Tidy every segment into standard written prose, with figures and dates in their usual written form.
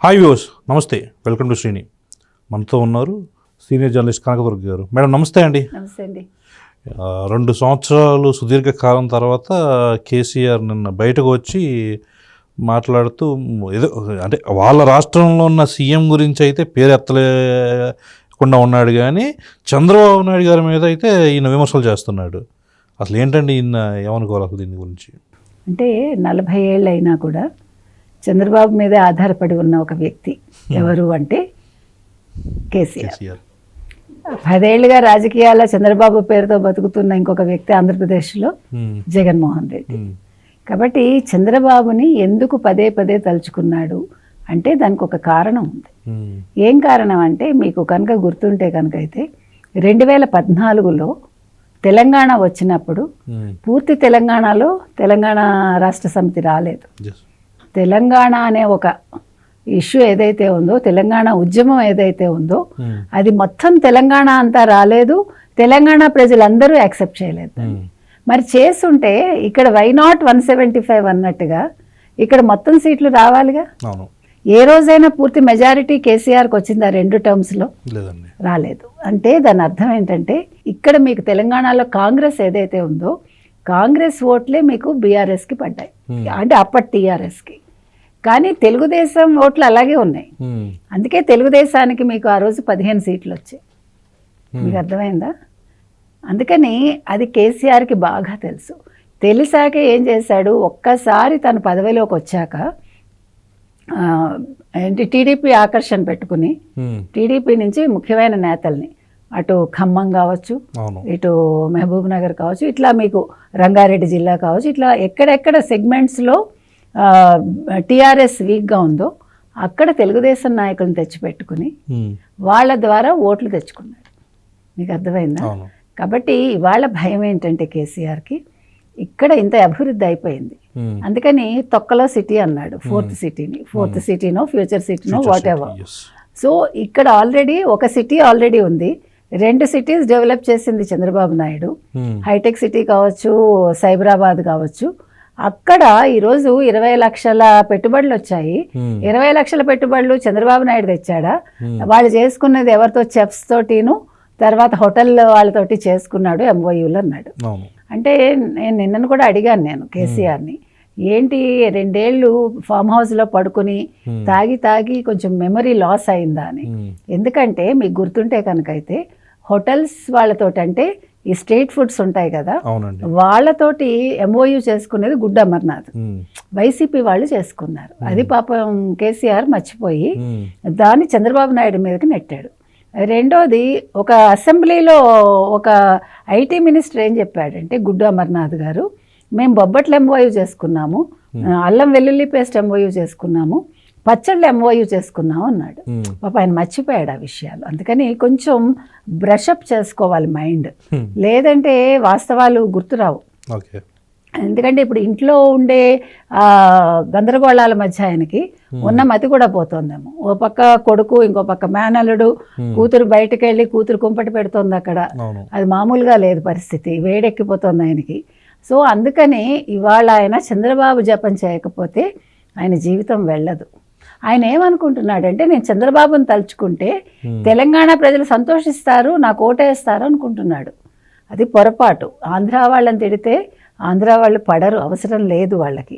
Hi viewers, నమస్తే, welcome to Srini. మనతో ఉన్నారు సీనియర్ జర్నలిస్ట్ కనకదుర్గ గారు. మేడం నమస్తే అండి. నమస్తే అండి. 2 సంవత్సరాలు సుదీర్ఘ కాలం తర్వాత కేసీఆర్ నిన్న బయటకు వచ్చి మాట్లాడుతూ ఏదో అంటే వాళ్ళ రాష్ట్రంలో ఉన్న సీఎం గురించి అయితే పేరు ఎత్తలేకుండా ఉన్నాడు, కానీ చంద్రబాబు నాయుడు గారి మీద అయితే ఈయన విమర్శలు చేస్తున్నాడు. అసలు ఏంటండి ఈయన ఏమనుకోవాలి అసలు దీని గురించి? అంటే 40 ఏళ్ళు అయినా కూడా చంద్రబాబు మీదే ఆధారపడి ఉన్న ఒక వ్యక్తి ఎవరు అంటే కేసీఆర్. 10 ఏళ్ళుగా రాజకీయాల చంద్రబాబు పేరుతో బతుకుతున్న ఇంకొక వ్యక్తి ఆంధ్రప్రదేశ్లో జగన్మోహన్ రెడ్డి. కాబట్టి చంద్రబాబుని ఎందుకు పదే పదే తలుచుకున్నాడు అంటే దానికి ఒక కారణం ఉంది. ఏం కారణం అంటే మీకు కనుక గుర్తుంటే కనుక అయితే 2014లో తెలంగాణ వచ్చినప్పుడు పూర్తి తెలంగాణలో తెలంగాణ రాష్ట్ర సమితి రాలేదు. తెలంగాణ అనే ఒక ఇష్యూ ఏదైతే ఉందో, తెలంగాణ ఉద్యమం ఏదైతే ఉందో అది మొత్తం తెలంగాణ అంతా రాలేదు, తెలంగాణ ప్రజలందరూ యాక్సెప్ట్ చేయలేదు. మరి చేస్తుంటే ఇక్కడ వై నాట్ 175 అన్నట్టుగా ఇక్కడ మొత్తం సీట్లు రావాలిగా. ఏ రోజైనా పూర్తి మెజారిటీ కేసీఆర్కి వచ్చిందా 2 టర్మ్స్లో? రాలేదు. అంటే దాని అర్థం ఏంటంటే ఇక్కడ మీకు తెలంగాణలో కాంగ్రెస్ ఏదైతే ఉందో కాంగ్రెస్ ఓట్లే మీకు బీఆర్ఎస్కి పడ్డాయి, అంటే అప్పటి టీఆర్ఎస్కి. కానీ తెలుగుదేశం ఓట్లు అలాగే ఉన్నాయి. అందుకే తెలుగుదేశానికి మీకు ఆ రోజు 15 సీట్లు వచ్చాయి. మీకు అర్థమైందా? అందుకని అది కేసీఆర్కి బాగా తెలుసు. తెలిసాక ఏం చేశాడు, ఒక్కసారి తను పదవిలోకి వచ్చాక ఏంటి టీడీపీ ఆకర్షణ పెట్టుకుని టీడీపీ నుంచి ముఖ్యమైన నేతల్ని అటు ఖమ్మం కావచ్చు, ఇటు మహబూబ్ నగర్ కావచ్చు, ఇట్లా మీకు రంగారెడ్డి జిల్లా కావచ్చు, ఇట్లా ఎక్కడెక్కడ సెగ్మెంట్స్లో టీఆర్ఎస్ వీక్గా ఉందో అక్కడ తెలుగుదేశం నాయకులను తెచ్చిపెట్టుకుని వాళ్ళ ద్వారా ఓట్లు తెచ్చుకున్నాడు. మీకు అర్థమైందా? కాబట్టి ఇవాళ భయం ఏంటంటే కేసీఆర్కి ఇక్కడ ఇంత అభివృద్ధి అయిపోయింది, అందుకని తొక్కలో సిటీ అన్నాడు. ఫోర్త్ సిటీనో ఫ్యూచర్ సిటీనో వాట్ ఎవర్. సో ఇక్కడ ఆల్రెడీ ఒక సిటీ ఆల్రెడీ ఉంది, 2 సిటీస్ డెవలప్ చేసింది చంద్రబాబు నాయుడు. హైటెక్ సిటీ కావచ్చు, సైబరాబాద్ కావచ్చు. అక్కడ ఈరోజు 20 లక్షల పెట్టుబడులు వచ్చాయి. 20 లక్షల పెట్టుబడులు చంద్రబాబు నాయుడు తెచ్చాడా? వాళ్ళు చేసుకున్నది ఎవరితో? చెఫ్స్ తోటిను, తర్వాత హోటల్ వాళ్ళతోటి చేసుకున్నాడు, ఎంఓయూలు అన్నాడు. అంటే నేను నిన్నను కూడా అడిగాను నేను కేసీఆర్ని, ఏంటి 2 ఏళ్ళు ఫామ్ హౌస్లో పడుకుని తాగి కొంచెం మెమరీ లాస్ అయిందా అని. ఎందుకంటే మీకు గుర్తుంటే కనుకైతే హోటల్స్ వాళ్ళతోటి, అంటే ఈ స్ట్రీట్ ఫుడ్స్ ఉంటాయి కదా, వాళ్ళతోటి ఎంఓయూ చేసుకునేది గుడ్ అమర్నాథ్, వైసీపీ వాళ్ళు చేసుకున్నారు. అది పాపం కేసీఆర్ మర్చిపోయి దాన్ని చంద్రబాబు నాయుడు మీదకి నెట్టాడు. రెండోది, ఒక అసెంబ్లీలో ఒక ఐటీ మినిస్టర్ ఏం చెప్పాడంటే గుడ్డు అమర్నాథ్ గారు, మేము బొబ్బట్ల ఎంఓయూ చేసుకున్నాము, అల్లం వెల్లుల్లి పేస్ట్ ఎంఓయూ చేసుకున్నాము, పచ్చళ్ళు ఎంఓయూ చేసుకున్నాము అన్నాడు. పాప ఆయన మర్చిపోయాడు ఆ విషయాలు. అందుకని కొంచెం బ్రషప్ చేసుకోవాలి మైండ్, లేదంటే వాస్తవాలు గుర్తురావు. ఎందుకంటే ఇప్పుడు ఇంట్లో ఉండే గందరగోళాల మధ్య ఆయనకి ఉన్న మతి కూడా పోతుందేమో. ఓ పక్క కొడుకు, ఇంకో పక్క మేనల్లుడు, కూతురు బయటకు వెళ్ళి కూతురు కుంపటి పెడుతోంది అక్కడ. అది మామూలుగా లేదు పరిస్థితి, వేడెక్కిపోతుంది ఆయనకి. సో అందుకని ఇవాళ ఆయన చంద్రబాబు జపం చేయకపోతే ఆయన జీవితం వెళ్ళదు. ఆయన ఏమనుకుంటున్నాడంటే నేను చంద్రబాబుని తలుచుకుంటే తెలంగాణ ప్రజలు సంతోషిస్తారు, నాకు ఓటేస్తారు అనుకుంటున్నాడు. అది పొరపాటు. ఆంధ్ర వాళ్ళని తిడితే ఆంధ్ర వాళ్ళు పడరు, అవసరం లేదు వాళ్ళకి.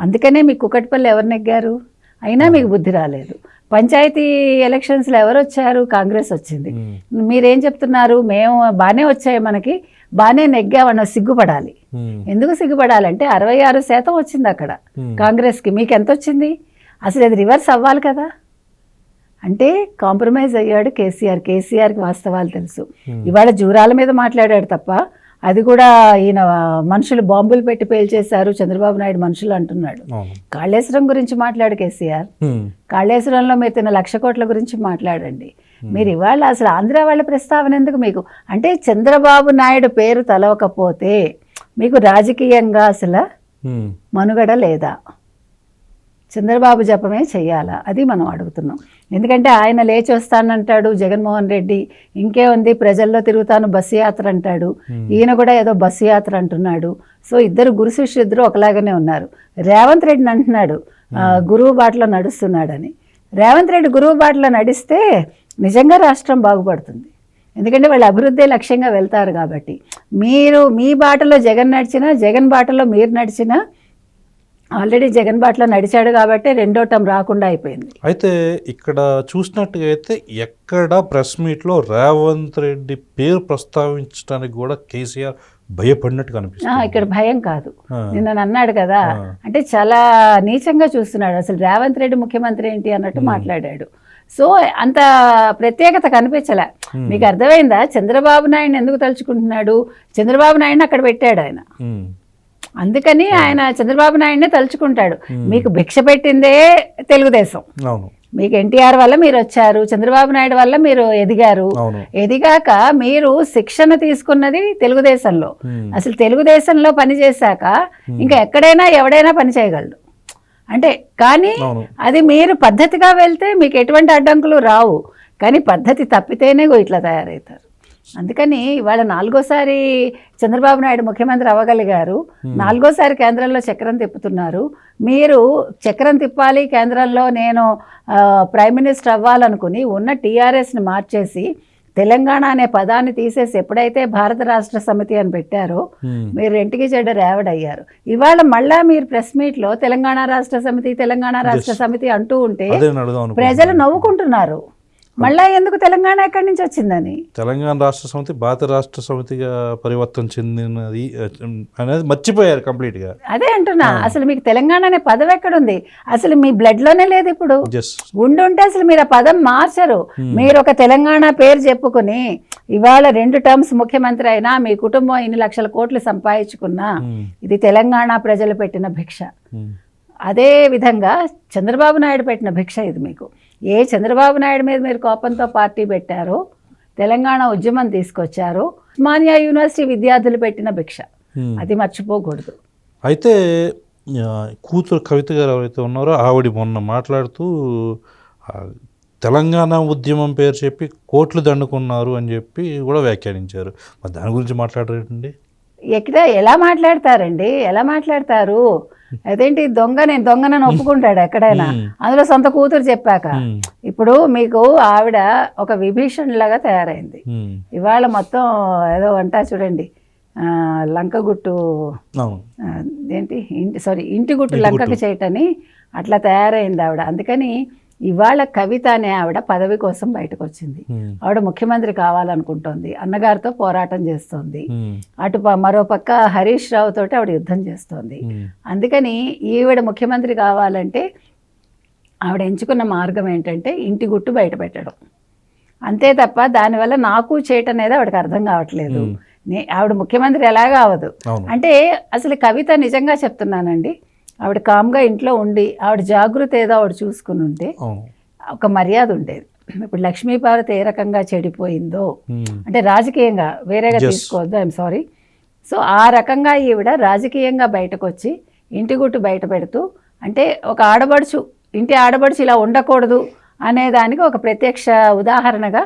అందుకనే మీకు కుకట్పల్లి ఎవరు నెగ్గారు, అయినా మీకు బుద్ధి రాలేదు. పంచాయతీ ఎలక్షన్స్లో ఎవరు వచ్చారు? కాంగ్రెస్ వచ్చింది. మీరేం చెప్తున్నారు, మేము బాగానే వచ్చాయి, మనకి బాగానే నెగ్గామన్న సిగ్గుపడాలి. ఎందుకు సిగ్గుపడాలంటే 66% వచ్చింది అక్కడ కాంగ్రెస్కి, మీకు ఎంత వచ్చింది? అసలు అది రివర్స్ అవ్వాలి కదా. అంటే కాంప్రమైజ్ అయ్యాడు కేసీఆర్కి వాస్తవాలు తెలుసు. ఇవాళ జూరాల మీద మాట్లాడాడు తప్ప, అది కూడా ఈయన మనుషులు బాంబులు పెట్టి పేల్చేశారు చంద్రబాబు నాయుడు మనుషులు అంటున్నాడు. కాళేశ్వరం గురించి మాట్లాడు కేసీఆర్, కాళేశ్వరంలో మీరు తిన్న 1,00,000 కోట్ల గురించి మాట్లాడండి. మీరు ఇవాళ అసలు ఆంధ్ర వాళ్ళ ప్రస్తావన ఎందుకు మీకు? అంటే చంద్రబాబు నాయుడు పేరు తలవకపోతే మీకు రాజకీయంగా అసలు మనుగడ లేదా? చంద్రబాబు జపమే చెయ్యాలా? అది మనం అడుగుతున్నాం. ఎందుకంటే ఆయన లేచి వస్తానంటాడు జగన్మోహన్ రెడ్డి, ఇంకే ఉంది ప్రజల్లో తిరుగుతాను బస్సు యాత్ర అంటాడు. ఈయన కూడా ఏదో బస్సు యాత్ర అంటున్నాడు. సో ఇద్దరు గురు శిష్యులు ఒకలాగానే ఉన్నారు. రేవంత్ రెడ్డిని అంటున్నాడు గురువు బాటలో నడుస్తున్నాడని. రేవంత్ రెడ్డి గురువు బాటలో నడిస్తే నిజంగా రాష్ట్రం బాగుపడుతుంది. ఎందుకంటే వాళ్ళు అభివృద్ధి లక్ష్యంగా వెళ్తారు కాబట్టి. మీరు మీ బాటలో జగన్ నడిచినా, జగన్ బాటలో మీరు నడిచినా, ఆల్రెడీ జగన్ బాటలో నడిచాడు కాబట్టి రెండో టర్మ్ రాకుండా అయిపోయింది. అయితే ఇక్కడ చూసినట్టుగా అయితే ఎక్కడ ప్రెస్ మీట్లో రేవంత్ రెడ్డి పేరు ప్రస్తావించడానికి కూడా కేసీఆర్ భయపడినట్టు కనిపిస్తుంది. ఇక్కడ భయం కాదు, నిన్న అన్నాడు కదా, అంటే చాలా నీచంగా చూస్తున్నాడు. అసలు రేవంత్ రెడ్డి ముఖ్యమంత్రి ఏంటి అన్నట్టు మాట్లాడాడు. సో అంత ప్రత్యేకత కనిపించలే. మీకు అర్థమైందా చంద్రబాబు నాయుడు ఎందుకు తలుచుకుంటున్నాడు? చంద్రబాబు నాయుడిని అక్కడ పెట్టాడు ఆయన, అందుకని ఆయన చంద్రబాబు నాయుడినే తలుచుకుంటాడు. మీకు భిక్ష పెట్టిందే తెలుగుదేశం. మీకు ఎన్టీఆర్ వల్ల మీరు వచ్చారు, చంద్రబాబు నాయుడు వల్ల మీరు ఎదిగారు. ఎదిగాక మీరు శిక్షణ తీసుకున్నది తెలుగుదేశంలో. అసలు తెలుగుదేశంలో పనిచేశాక ఇంకా ఎక్కడైనా ఎవడైనా పని చేయగలడు. అంటే కానీ అది మీరు పద్ధతిగా వెళ్తే మీకు ఎటువంటి అడ్డంకులు రావు. కానీ పద్ధతి తప్పితేనే ఇట్లా తయారవుతారు. అందుకని ఇవాళ 4వ సారి చంద్రబాబు నాయుడు ముఖ్యమంత్రి అవ్వగలిగారు, 4వ సారి కేంద్రంలో చక్రం తిప్పుతున్నారు. మీరు చక్రం తిప్పాలి, కేంద్రంలో నేను ప్రైమ్ మినిస్టర్ అవ్వాలనుకుని ఉన్న టీఆర్ఎస్ని మార్చేసి తెలంగాణ అనే పదాన్ని తీసేసి ఎప్పుడైతే భారత రాష్ట్ర సమితి అని పెట్టారో మీరు ఇంటికి చెడ్డ రేవడయ్యారు. ఇవాళ మళ్ళా మీరు ప్రెస్ మీట్లో తెలంగాణ రాష్ట్ర సమితి, తెలంగాణ రాష్ట్ర సమితి అంటూ ఉంటే ప్రజలు నవ్వుకుంటున్నారు. మళ్ళా ఎందుకు తెలంగాణ ఎక్కడి నుంచి వచ్చిందని. తెలంగాణ రాష్ట్ర సమితి భారత రాష్ట్ర సమితిగా పరివర్తన చెందినది అనేది మర్చిపోయారు కంప్లీట్గా. అదే అంటున్నా, అసలు మీకు తెలంగాణ అనే పదం ఎక్కడుంది? అసలు మీ బ్లడ్లోనే లేదు. ఇప్పుడు ఉండుంటే అసలు మీరు ఆ పదం మార్చరు. మీరు ఒక తెలంగాణ పేరు చెప్పుకుని ఇవాళ 2 టర్మ్స్ ముఖ్యమంత్రి అయినా, మీ కుటుంబం ఇన్ని లక్షల కోట్లు సంపాదించుకున్నా, ఇది తెలంగాణ ప్రజలు పెట్టిన భిక్ష. అదే విధంగా చంద్రబాబు నాయుడు పెట్టిన భిక్ష ఇది మీకు. ఏ చంద్రబాబు నాయుడు మీద మీరు కోపంతో పార్టీ పెట్టారో, తెలంగాణ ఉద్యమం తీసుకొచ్చారో, ఉస్మానియా యూనివర్సిటీ విద్యార్థులు పెట్టిన భిక్ష, అది మర్చిపోకూడదు. అయితే కూతురు కవిత గారు ఎవరైతే ఉన్నారో ఆవిడ మొన్న మాట్లాడుతూ తెలంగాణ ఉద్యమం పేరు చెప్పి కోట్లు దండుకున్నారు అని చెప్పి కూడా వ్యాఖ్యానించారు. మరి దాని గురించి మాట్లాడరేంటండి? ఎలా మాట్లాడతారండి? ఎలా మాట్లాడతారు? అదేంటి నేను దొంగనని ఒప్పుకుంటాడు ఎక్కడైనా, అందులో సొంత కూతురు చెప్పాక. ఇప్పుడు మీకు ఆవిడ ఒక విభీషణ్ లాగా తయారైంది. ఇవాళ మొత్తం ఏదో అంటా చూడండి, లంకగుట్టు ఏంటి ఇంటి గుట్టు లంకకు చేయటని అట్లా తయారైంది ఆవిడ. అందుకని ఇవాళ కవిత అనే ఆవిడ పదవి కోసం బయటకు వచ్చింది. ఆవిడ ముఖ్యమంత్రి కావాలనుకుంటోంది, అన్నగారితో పోరాటం చేస్తోంది. అటు మరోపక్క హరీష్ రావు తోటి ఆవిడ యుద్ధం చేస్తోంది. అందుకని ఈవిడ ముఖ్యమంత్రి కావాలంటే ఆవిడ ఎంచుకున్న మార్గం ఏంటంటే ఇంటి గుట్టు బయట పెట్టడం, అంతే తప్ప దానివల్ల నాకు చేయటం అనేది ఆవిడకి అర్థం కావట్లేదు. ఆవిడ ముఖ్యమంత్రి ఎలాగా అవ్వదు. అంటే అసలు కవిత నిజంగా చెప్తున్నానండి, ఆవిడ కామ్గా ఇంట్లో ఉండి ఆవిడ జాగృతి ఏదో ఆవిడ చూసుకుని ఉంటే ఒక మర్యాద ఉండేది. ఇప్పుడు లక్ష్మీపార్వతి ఏ రకంగా చెడిపోయిందో, అంటే రాజకీయంగా వేరేగా తీసుకోవద్దు, ఐఎమ్ సారీ. సో ఆ రకంగా ఈవిడ రాజకీయంగా బయటకు వచ్చి ఇంటి గుట్టు బయట పెడుతూ, అంటే ఒక ఆడబడుచు, ఇంటి ఆడబడుచు ఇలా ఉండకూడదు అనే దానికి ఒక ప్రత్యక్ష ఉదాహరణగా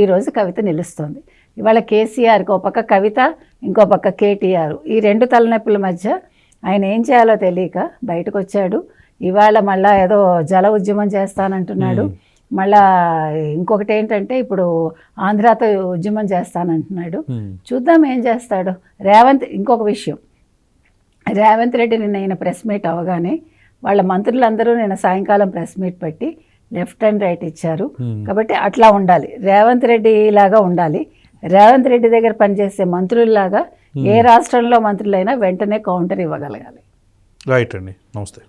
ఈరోజు కవిత నిలుస్తోంది. ఇవాళ కేసీఆర్కి ఒక పక్క కవిత, ఇంకో పక్క కేటీఆర్, ఈ 2 తలనొప్పుల మధ్య ఆయన ఏం చేయాలో తెలియక బయటకు వచ్చాడు. ఇవాళ మళ్ళా ఏదో జల ఉద్యమం చేస్తానంటున్నాడు. మళ్ళా ఇంకొకటి ఏంటంటే ఇప్పుడు ఆంధ్రాతో ఉద్యమం చేస్తానంటున్నాడు. చూద్దాం ఏం చేస్తాడు ఇంకొక విషయం, రేవంత్ రెడ్డి నిన్న ప్రెస్ మీట్ అవగానే వాళ్ళ మంత్రులందరూ నిన్న సాయంకాలం ప్రెస్ మీట్ పెట్టి లెఫ్ట్ అండ్ రైట్ ఇచ్చారు. కాబట్టి అట్లా ఉండాలి, రేవంత్ రెడ్డి లాగా ఉండాలి. రేవంత్ రెడ్డి దగ్గర పనిచేసే మంత్రుల్లాగా ఏ రాష్ట్రంలో మంత్రులైనా వెంటనే కౌంటర్ ఇవ్వగలగాలి. రైట్ అండి, నమస్తే.